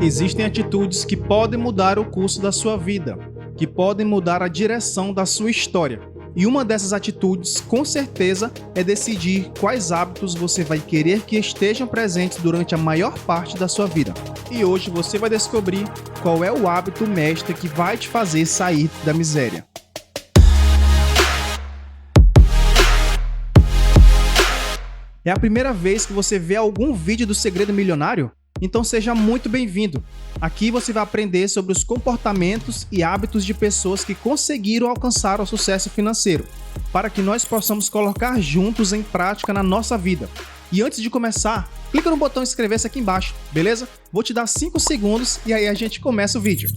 Existem atitudes que podem mudar o curso da sua vida, que podem mudar a direção da sua história. E uma dessas atitudes, com certeza, é decidir quais hábitos você vai querer que estejam presentes durante a maior parte da sua vida. E hoje você vai descobrir qual é o hábito mestre que vai te fazer sair da miséria. É a primeira vez que você vê algum vídeo do Segredo Milionário? Então seja muito bem-vindo! Aqui você vai aprender sobre os comportamentos e hábitos de pessoas que conseguiram alcançar o sucesso financeiro, para que nós possamos colocar juntos em prática na nossa vida. E antes de começar, clica no botão inscrever-se aqui embaixo, beleza? Vou te dar 5 segundos e aí a gente começa o vídeo.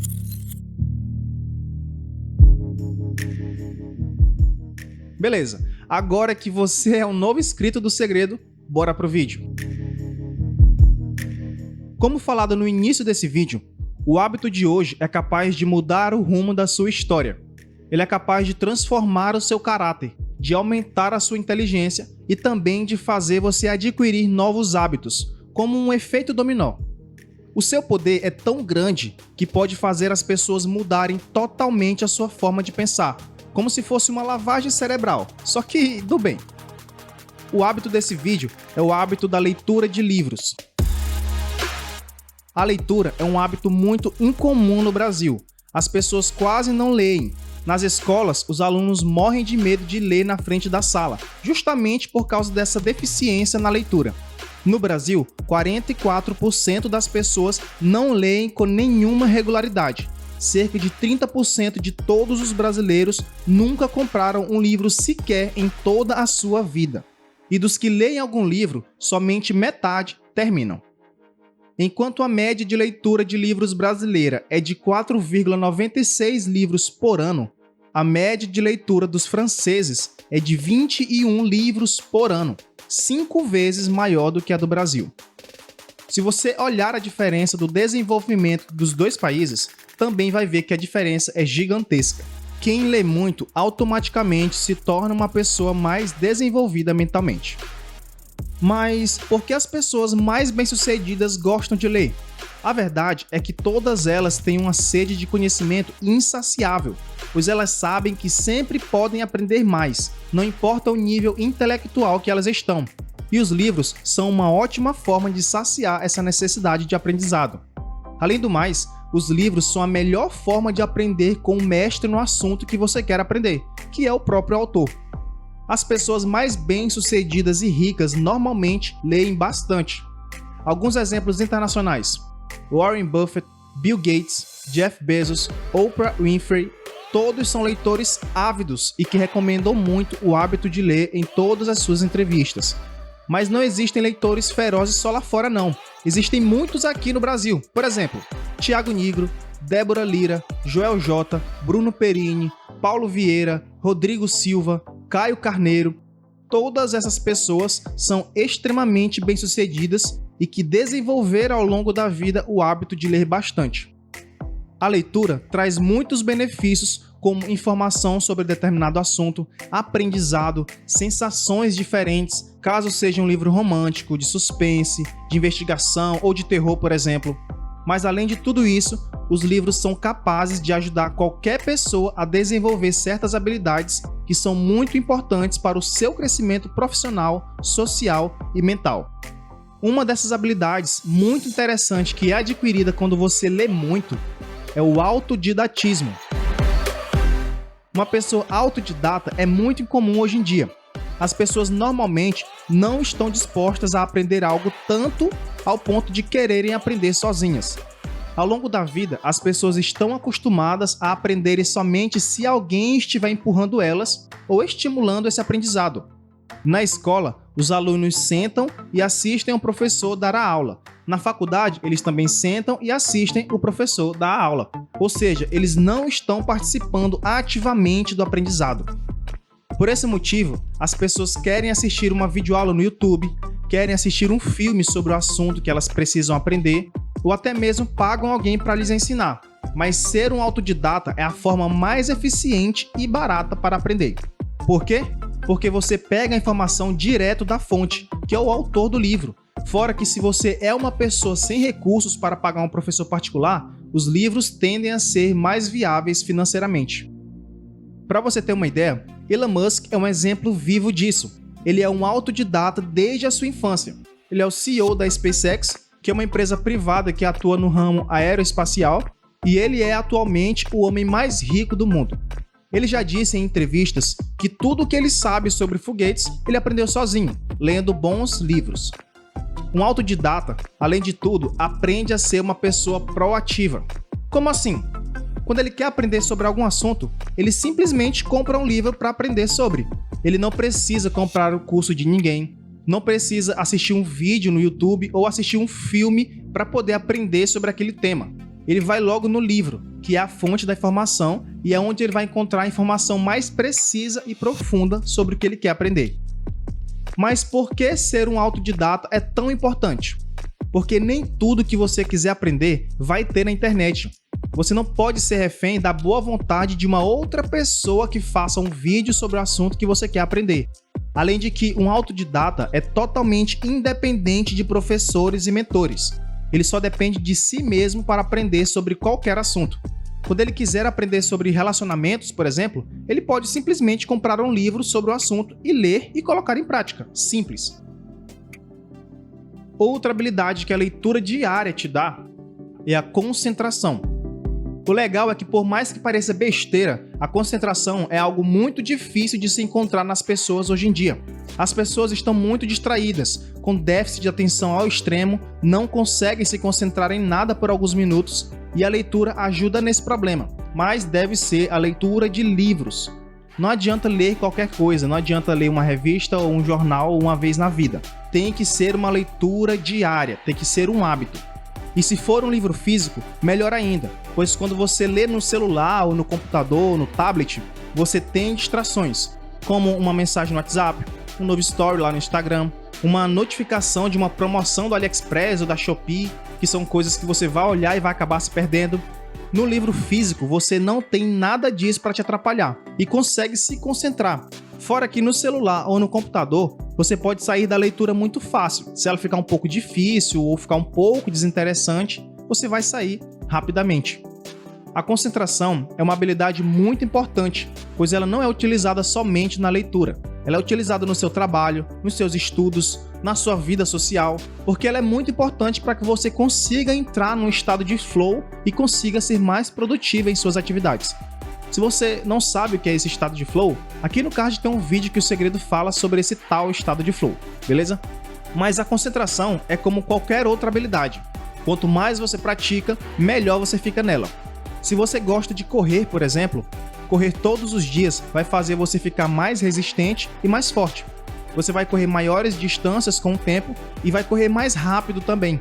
Beleza, agora que você é um novo inscrito do Segredo, bora pro vídeo. Como falado no início desse vídeo, o hábito de hoje é capaz de mudar o rumo da sua história. Ele é capaz de transformar o seu caráter, de aumentar a sua inteligência e também de fazer você adquirir novos hábitos, como um efeito dominó. O seu poder é tão grande que pode fazer as pessoas mudarem totalmente a sua forma de pensar, como se fosse uma lavagem cerebral, só que do bem. O hábito desse vídeo é o hábito da leitura de livros. A leitura é um hábito muito incomum no Brasil. As pessoas quase não leem. Nas escolas, os alunos morrem de medo de ler na frente da sala, justamente por causa dessa deficiência na leitura. No Brasil, 44% das pessoas não leem com nenhuma regularidade. Cerca de 30% de todos os brasileiros nunca compraram um livro sequer em toda a sua vida. E dos que leem algum livro, somente metade terminam. Enquanto a média de leitura de livros brasileira é de 4,96 livros por ano, a média de leitura dos franceses é de 21 livros por ano, 5 vezes maior do que a do Brasil. Se você olhar a diferença do desenvolvimento dos dois países, também vai ver que a diferença é gigantesca. Quem lê muito automaticamente se torna uma pessoa mais desenvolvida mentalmente. Mas por que as pessoas mais bem-sucedidas gostam de ler? A verdade é que todas elas têm uma sede de conhecimento insaciável, pois elas sabem que sempre podem aprender mais, não importa o nível intelectual que elas estão. E os livros são uma ótima forma de saciar essa necessidade de aprendizado. Além do mais, os livros são a melhor forma de aprender com o mestre no assunto que você quer aprender, que é o próprio autor. As pessoas mais bem-sucedidas e ricas normalmente leem bastante. Alguns exemplos internacionais: Warren Buffett, Bill Gates, Jeff Bezos, Oprah Winfrey, todos são leitores ávidos e que recomendam muito o hábito de ler em todas as suas entrevistas. Mas não existem leitores ferozes só lá fora não. Existem muitos aqui no Brasil. Por exemplo, Thiago Nigro, Débora Lira, Joel J, Bruno Perini, Paulo Vieira, Rodrigo Silva, Caio Carneiro. Todas essas pessoas são extremamente bem-sucedidas e que desenvolveram ao longo da vida o hábito de ler bastante. A leitura traz muitos benefícios, como informação sobre determinado assunto, aprendizado, sensações diferentes, caso seja um livro romântico, de suspense, de investigação ou de terror, por exemplo. Mas além de tudo isso, os livros são capazes de ajudar qualquer pessoa a desenvolver certas habilidades que são muito importantes para o seu crescimento profissional, social e mental. Uma dessas habilidades muito interessante que é adquirida quando você lê muito é o autodidatismo. Uma pessoa autodidata é muito incomum hoje em dia. As pessoas normalmente não estão dispostas a aprender algo tanto ao ponto de quererem aprender sozinhas. Ao longo da vida, as pessoas estão acostumadas a aprenderem somente se alguém estiver empurrando elas ou estimulando esse aprendizado. Na escola, os alunos sentam e assistem o professor dar a aula. Na faculdade, eles também sentam e assistem o professor dar a aula. Ou seja, eles não estão participando ativamente do aprendizado. Por esse motivo, as pessoas querem assistir uma videoaula no YouTube, querem assistir um filme sobre o assunto que elas precisam aprender, ou até mesmo pagam alguém para lhes ensinar. Mas ser um autodidata é a forma mais eficiente e barata para aprender. Por quê? porque você pega a informação direto da fonte, que é o autor do livro. Fora que se você é uma pessoa sem recursos para pagar um professor particular, os livros tendem a ser mais viáveis financeiramente. Para você ter uma ideia, Elon Musk é um exemplo vivo disso. Ele é um autodidata desde a sua infância. Ele é o CEO da SpaceX, que é uma empresa privada que atua no ramo aeroespacial, e ele é atualmente o homem mais rico do mundo. Ele já disse em entrevistas que tudo o que ele sabe sobre foguetes, ele aprendeu sozinho, lendo bons livros. Um autodidata, além de tudo, aprende a ser uma pessoa proativa. Como assim? Quando ele quer aprender sobre algum assunto, ele simplesmente compra um livro para aprender sobre. Ele não precisa comprar o curso de ninguém, não precisa assistir um vídeo no YouTube ou assistir um filme para poder aprender sobre aquele tema. Ele vai logo no livro, que é a fonte da informação e é onde ele vai encontrar a informação mais precisa e profunda sobre o que ele quer aprender. Mas por que ser um autodidata é tão importante? Porque nem tudo que você quiser aprender vai ter na internet. Você não pode ser refém da boa vontade de uma outra pessoa que faça um vídeo sobre o assunto que você quer aprender. Além de que um autodidata é totalmente independente de professores e mentores. Ele só depende de si mesmo para aprender sobre qualquer assunto. Quando ele quiser aprender sobre relacionamentos, por exemplo, ele pode simplesmente comprar um livro sobre o assunto e ler e colocar em prática. Simples. Outra habilidade que a leitura diária te dá é a concentração. O legal é que, por mais que pareça besteira, a concentração é algo muito difícil de se encontrar nas pessoas hoje em dia. As pessoas estão muito distraídas, com déficit de atenção ao extremo, não conseguem se concentrar em nada por alguns minutos, e a leitura ajuda nesse problema, mas deve ser a leitura de livros. Não adianta ler qualquer coisa, não adianta ler uma revista ou um jornal uma vez na vida. Tem que ser uma leitura diária, tem que ser um hábito. E se for um livro físico, melhor ainda, pois quando você lê no celular ou no computador ou no tablet, você tem distrações, como uma mensagem no WhatsApp, um novo story lá no Instagram, uma notificação de uma promoção do AliExpress ou da Shopee, que são coisas que você vai olhar e vai acabar se perdendo. No livro físico, você não tem nada disso para te atrapalhar e consegue se concentrar. Fora que no celular ou no computador, você pode sair da leitura muito fácil. Se ela ficar um pouco difícil ou ficar um pouco desinteressante, você vai sair rapidamente. A concentração é uma habilidade muito importante, pois ela não é utilizada somente na leitura. Ela é utilizada no seu trabalho, nos seus estudos, na sua vida social, porque ela é muito importante para que você consiga entrar num estado de flow e consiga ser mais produtivo em suas atividades. Se você não sabe o que é esse estado de flow, aqui no card tem um vídeo que o segredo fala sobre esse tal estado de flow, beleza? Mas a concentração é como qualquer outra habilidade. Quanto mais você pratica, melhor você fica nela. Se você gosta de correr, por exemplo, correr todos os dias vai fazer você ficar mais resistente e mais forte. Você vai correr maiores distâncias com o tempo e vai correr mais rápido também.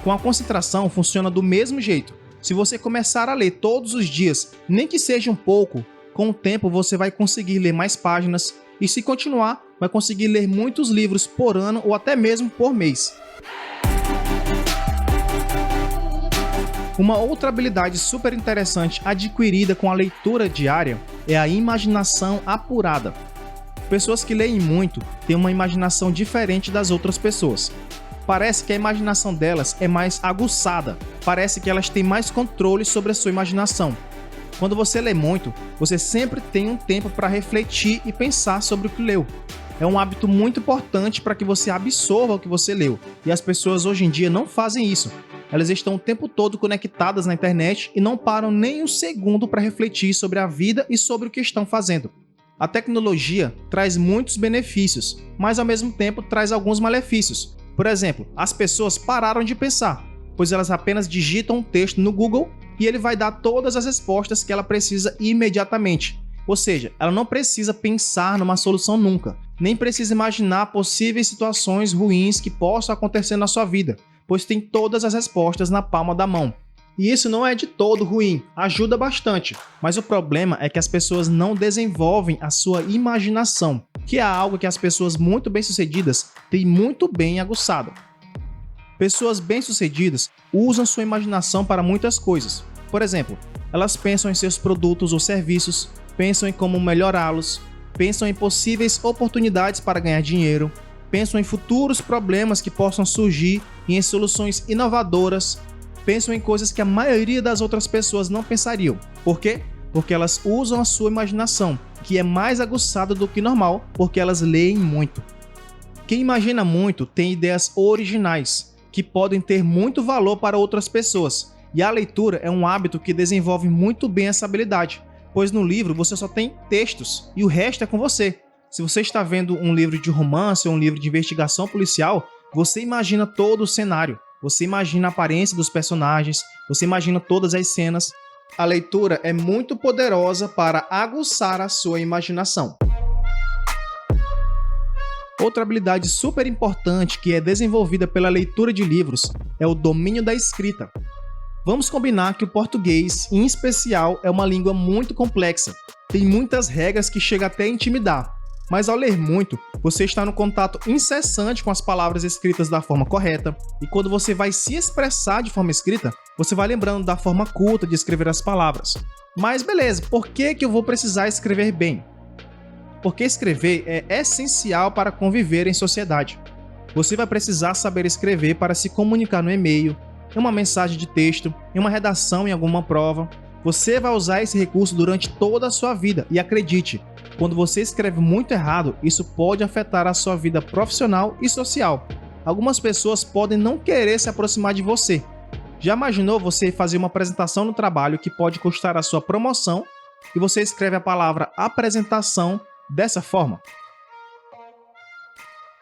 Com a concentração funciona do mesmo jeito. Se você começar a ler todos os dias, nem que seja um pouco, com o tempo você vai conseguir ler mais páginas e, se continuar, vai conseguir ler muitos livros por ano ou até mesmo por mês. Uma outra habilidade super interessante adquirida com a leitura diária é a imaginação apurada. Pessoas que leem muito têm uma imaginação diferente das outras pessoas. Parece que a imaginação delas é mais aguçada, parece que elas têm mais controle sobre a sua imaginação. Quando você lê muito, você sempre tem um tempo para refletir e pensar sobre o que leu. É um hábito muito importante para que você absorva o que você leu, e as pessoas hoje em dia não fazem isso. Elas estão o tempo todo conectadas na internet e não param nem um segundo para refletir sobre a vida e sobre o que estão fazendo. A tecnologia traz muitos benefícios, mas ao mesmo tempo traz alguns malefícios. Por exemplo, as pessoas pararam de pensar, pois elas apenas digitam um texto no Google e ele vai dar todas as respostas que ela precisa imediatamente. Ou seja, ela não precisa pensar numa solução nunca, nem precisa imaginar possíveis situações ruins que possam acontecer na sua vida, pois tem todas as respostas na palma da mão. E isso não é de todo ruim, ajuda bastante, mas o problema é que as pessoas não desenvolvem a sua imaginação, que é algo que as pessoas muito bem-sucedidas têm muito bem aguçado. Pessoas bem-sucedidas usam sua imaginação para muitas coisas. Por exemplo, elas pensam em seus produtos ou serviços, pensam em como melhorá-los, pensam em possíveis oportunidades para ganhar dinheiro, pensam em futuros problemas que possam surgir e em soluções inovadoras, pensam em coisas que a maioria das outras pessoas não pensariam. Por quê? Porque elas usam a sua imaginação, que é mais aguçada do que normal, porque elas leem muito. Quem imagina muito tem ideias originais, que podem ter muito valor para outras pessoas, e a leitura é um hábito que desenvolve muito bem essa habilidade, pois no livro você só tem textos, e o resto é com você. Se você está vendo um livro de romance ou um livro de investigação policial, você imagina todo o cenário, você imagina a aparência dos personagens, você imagina todas as cenas. A leitura é muito poderosa para aguçar a sua imaginação. Outra habilidade super importante que é desenvolvida pela leitura de livros é o domínio da escrita. Vamos combinar que o português, em especial, é uma língua muito complexa. Tem muitas regras que chega até a intimidar. Mas ao ler muito, você está no contato incessante com as palavras escritas da forma correta, e quando você vai se expressar de forma escrita, você vai lembrando da forma culta de escrever as palavras. Mas beleza, por que eu vou precisar escrever bem? Porque escrever é essencial para conviver em sociedade. Você vai precisar saber escrever para se comunicar no e-mail, em uma mensagem de texto, em uma redação em alguma prova. Você vai usar esse recurso durante toda a sua vida e acredite, quando você escreve muito errado, isso pode afetar a sua vida profissional e social. Algumas pessoas podem não querer se aproximar de você. Já imaginou você fazer uma apresentação no trabalho que pode custar a sua promoção e você escreve a palavra apresentação dessa forma?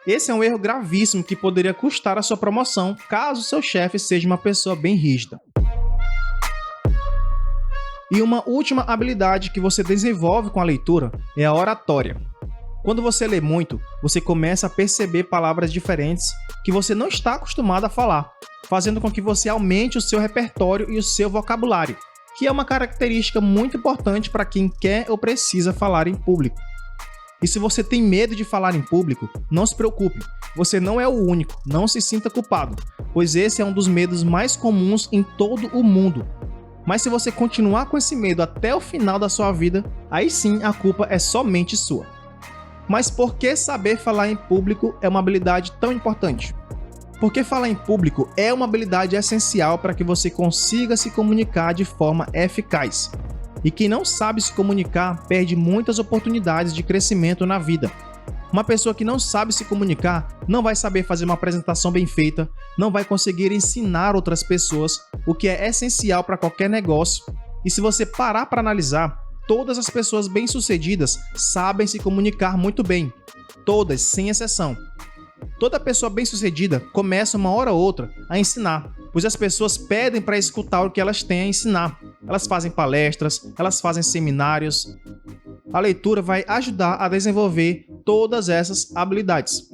Esse é um erro gravíssimo que poderia custar a sua promoção caso seu chefe seja uma pessoa bem rígida. E uma última habilidade que você desenvolve com a leitura é a oratória. Quando você lê muito, você começa a perceber palavras diferentes que você não está acostumado a falar, fazendo com que você aumente o seu repertório e o seu vocabulário, que é uma característica muito importante para quem quer ou precisa falar em público. E se você tem medo de falar em público, não se preocupe, você não é o único, não se sinta culpado, pois esse é um dos medos mais comuns em todo o mundo. Mas se você continuar com esse medo até o final da sua vida, aí sim a culpa é somente sua. Mas por que saber falar em público é uma habilidade tão importante? Porque falar em público é uma habilidade essencial para que você consiga se comunicar de forma eficaz. E quem não sabe se comunicar perde muitas oportunidades de crescimento na vida. Uma pessoa que não sabe se comunicar não vai saber fazer uma apresentação bem feita, não vai conseguir ensinar outras pessoas, o que é essencial para qualquer negócio. E se você parar para analisar, todas as pessoas bem-sucedidas sabem se comunicar muito bem. Todas, sem exceção. Toda pessoa bem-sucedida começa uma hora ou outra a ensinar, pois as pessoas pedem para escutar o que elas têm a ensinar. Elas fazem palestras, elas fazem seminários. A leitura vai ajudar a desenvolver todas essas habilidades.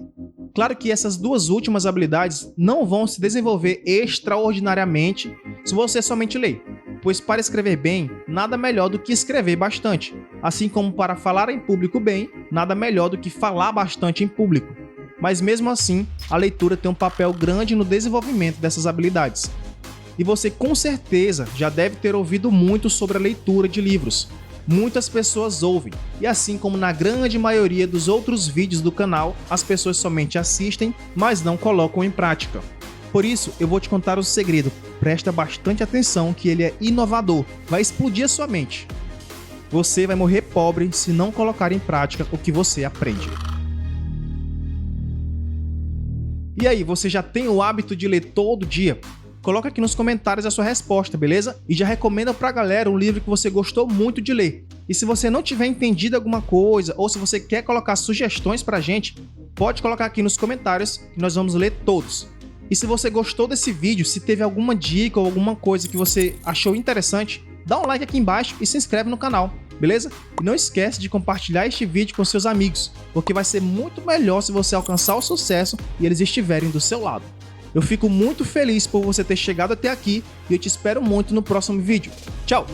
Claro que essas duas últimas habilidades não vão se desenvolver extraordinariamente se você somente ler, pois para escrever bem, nada melhor do que escrever bastante, assim como para falar em público bem, nada melhor do que falar bastante em público. Mas mesmo assim, a leitura tem um papel grande no desenvolvimento dessas habilidades. E você com certeza já deve ter ouvido muito sobre a leitura de livros. Muitas pessoas ouvem, e assim como na grande maioria dos outros vídeos do canal, as pessoas somente assistem, mas não colocam em prática. Por isso, eu vou te contar um segredo. Presta bastante atenção que ele é inovador, vai explodir a sua mente. Você vai morrer pobre se não colocar em prática o que você aprende. E aí, você já tem o hábito de ler todo dia? Coloca aqui nos comentários a sua resposta, beleza? E já recomenda pra galera um livro que você gostou muito de ler. E se você não tiver entendido alguma coisa, ou se você quer colocar sugestões pra gente, pode colocar aqui nos comentários que nós vamos ler todos. E se você gostou desse vídeo, se teve alguma dica ou alguma coisa que você achou interessante, dá um like aqui embaixo e se inscreve no canal, beleza? E não esquece de compartilhar este vídeo com seus amigos, porque vai ser muito melhor se você alcançar o sucesso e eles estiverem do seu lado. Eu fico muito feliz por você ter chegado até aqui e eu te espero muito no próximo vídeo. Tchau!